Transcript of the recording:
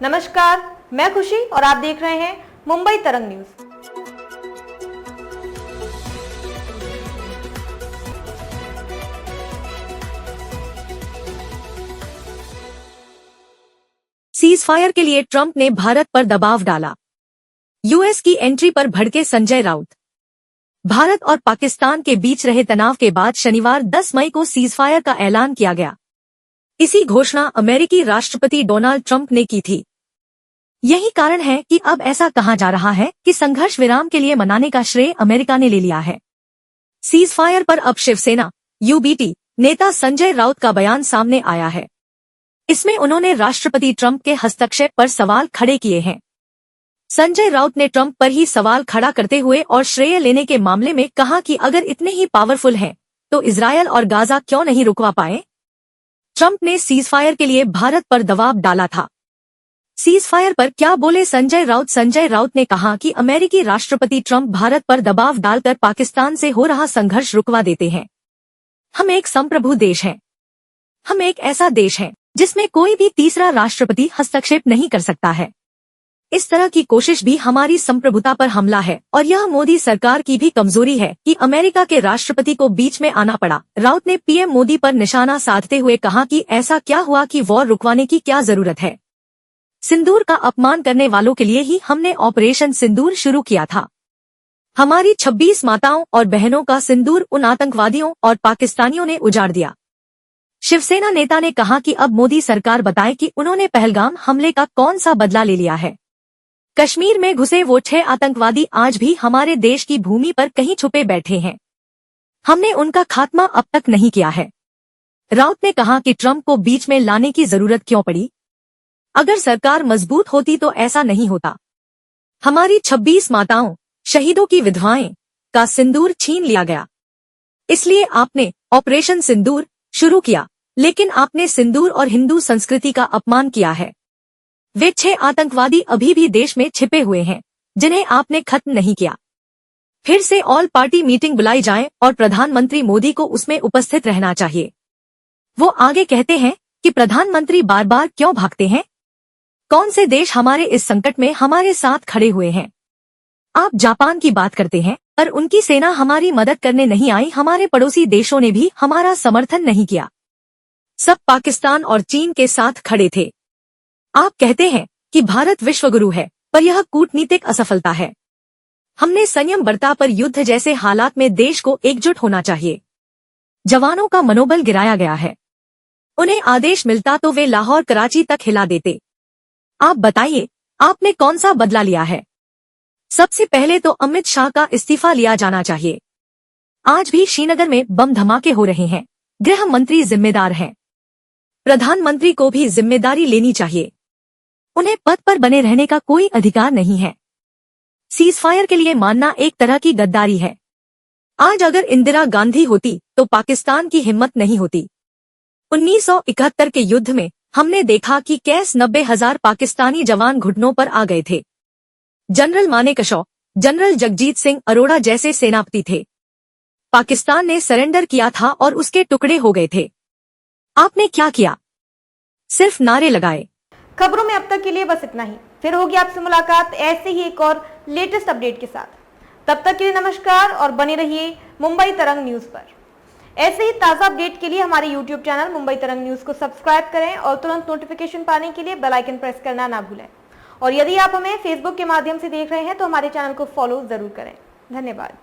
नमस्कार, मैं खुशी और आप देख रहे हैं मुंबई तरंग न्यूज। सीज फायर के लिए ट्रंप ने भारत पर दबाव डाला। यूएस की एंट्री पर भड़के संजय राउत। भारत और पाकिस्तान के बीच रहे तनाव के बाद शनिवार 10 मई को सीज फायर का ऐलान किया गया। इसी घोषणा अमेरिकी राष्ट्रपति डोनाल्ड ट्रंप ने की थी। यही कारण है कि अब ऐसा कहा जा रहा है कि संघर्ष विराम के लिए मनाने का श्रेय अमेरिका ने ले लिया है। सीज फायर पर अब शिवसेना यूबीटी नेता संजय राउत का बयान सामने आया है। इसमें उन्होंने राष्ट्रपति ट्रंप के हस्तक्षेप पर सवाल खड़े किए हैं। संजय राउत ने ट्रंप पर ही सवाल खड़ा करते हुए और श्रेय लेने के मामले में कहा कि अगर इतने ही पावरफुल हैं, तो इजरायल और गाजा क्यों नहीं रुकवा पाए। ट्रंप ने सीज फायर के लिए भारत पर दबाव डाला था। सीज फायर पर क्या बोले संजय राउत? संजय राउत ने कहा कि अमेरिकी राष्ट्रपति ट्रंप भारत पर दबाव डालकर पाकिस्तान से हो रहा संघर्ष रुकवा देते हैं। हम एक संप्रभु देश हैं। हम एक ऐसा देश है जिसमें कोई भी तीसरा राष्ट्रपति हस्तक्षेप नहीं कर सकता है। इस तरह की कोशिश भी हमारी संप्रभुता पर हमला है और यह मोदी सरकार की भी कमजोरी है कि अमेरिका के राष्ट्रपति को बीच में आना पड़ा। राउत ने पीएम मोदी पर निशाना साधते हुए कहा कि ऐसा क्या हुआ कि वॉर रुकवाने की क्या जरूरत है। सिंदूर का अपमान करने वालों के लिए ही हमने ऑपरेशन सिंदूर शुरू किया था। हमारी 26 माताओं और बहनों का सिंदूर उन आतंकवादियों और पाकिस्तानियों ने उजाड़ दिया। शिवसेना नेता ने कहा कि अब मोदी सरकार बताए कि उन्होंने पहलगाम हमले का कौन सा बदला ले लिया है। कश्मीर में घुसे वो 6 आतंकवादी आज भी हमारे देश की भूमि पर कहीं छुपे बैठे हैं। हमने उनका खात्मा अब तक नहीं किया है। राउत ने कहा कि ट्रंप को बीच में लाने की जरूरत क्यों पड़ी। अगर सरकार मजबूत होती तो ऐसा नहीं होता। हमारी 26 माताओं, शहीदों की विधवाएं का सिंदूर छीन लिया गया। इसलिए आपने ऑपरेशन सिंदूर शुरू किया, लेकिन आपने सिंदूर और हिंदू संस्कृति का अपमान किया है। वे 6 आतंकवादी अभी भी देश में छिपे हुए हैं, जिन्हें आपने खत्म नहीं किया। फिर से ऑल पार्टी मीटिंग बुलाई जाए और प्रधानमंत्री मोदी को उसमें उपस्थित रहना चाहिए। वो आगे कहते हैं कि प्रधानमंत्री बार बार क्यों भागते हैं। कौन से देश हमारे इस संकट में हमारे साथ खड़े हुए हैं। आप जापान की बात करते हैं, पर उनकी सेना हमारी मदद करने नहीं आई। हमारे पड़ोसी देशों ने भी हमारा समर्थन नहीं किया। सब पाकिस्तान और चीन के साथ खड़े थे। आप कहते हैं कि भारत विश्वगुरु है, पर यह कूटनीतिक असफलता है। हमने संयम बरता, पर युद्ध जैसे हालात में देश को एकजुट होना चाहिए। जवानों का मनोबल गिराया गया है। उन्हें आदेश मिलता तो वे लाहौर कराची तक हिला देते। आप बताइए, आपने कौन सा बदला लिया है। सबसे पहले तो अमित शाह का इस्तीफा लिया जाना चाहिए। आज भी श्रीनगर में बम धमाके हो रहे हैं। गृह मंत्री जिम्मेदार हैं। प्रधानमंत्री को भी जिम्मेदारी लेनी चाहिए। उन्हें पद पर बने रहने का कोई अधिकार नहीं है। सीज फायर के लिए मानना एक तरह की गद्दारी है। आज अगर इंदिरा गांधी होती तो पाकिस्तान की हिम्मत नहीं होती। 1971 के युद्ध में हमने देखा कि कैसे 90,000 पाकिस्तानी जवान घुटनों पर आ गए थे। जनरल मानेकशॉ, जनरल जगजीत सिंह अरोड़ा जैसे सेनापति थे। पाकिस्तान ने सरेंडर किया था और उसके टुकड़े हो गए थे। आपने क्या किया? सिर्फ नारे लगाए। खबरों में अब तक के लिए बस इतना ही। फिर होगी आपसे मुलाकात ऐसे ही एक और लेटेस्ट अपडेट के साथ। तब तक के लिए नमस्कार और बने रहिए मुंबई तरंग न्यूज पर। ऐसे ही ताज़ा अपडेट के लिए हमारे YouTube चैनल मुंबई तरंग न्यूज को सब्सक्राइब करें और तुरंत नोटिफिकेशन पाने के लिए बेल आइकन प्रेस करना ना भूलें। और यदि आप हमें फेसबुक के माध्यम से देख रहे हैं तो हमारे चैनल को फॉलो जरूर करें। धन्यवाद।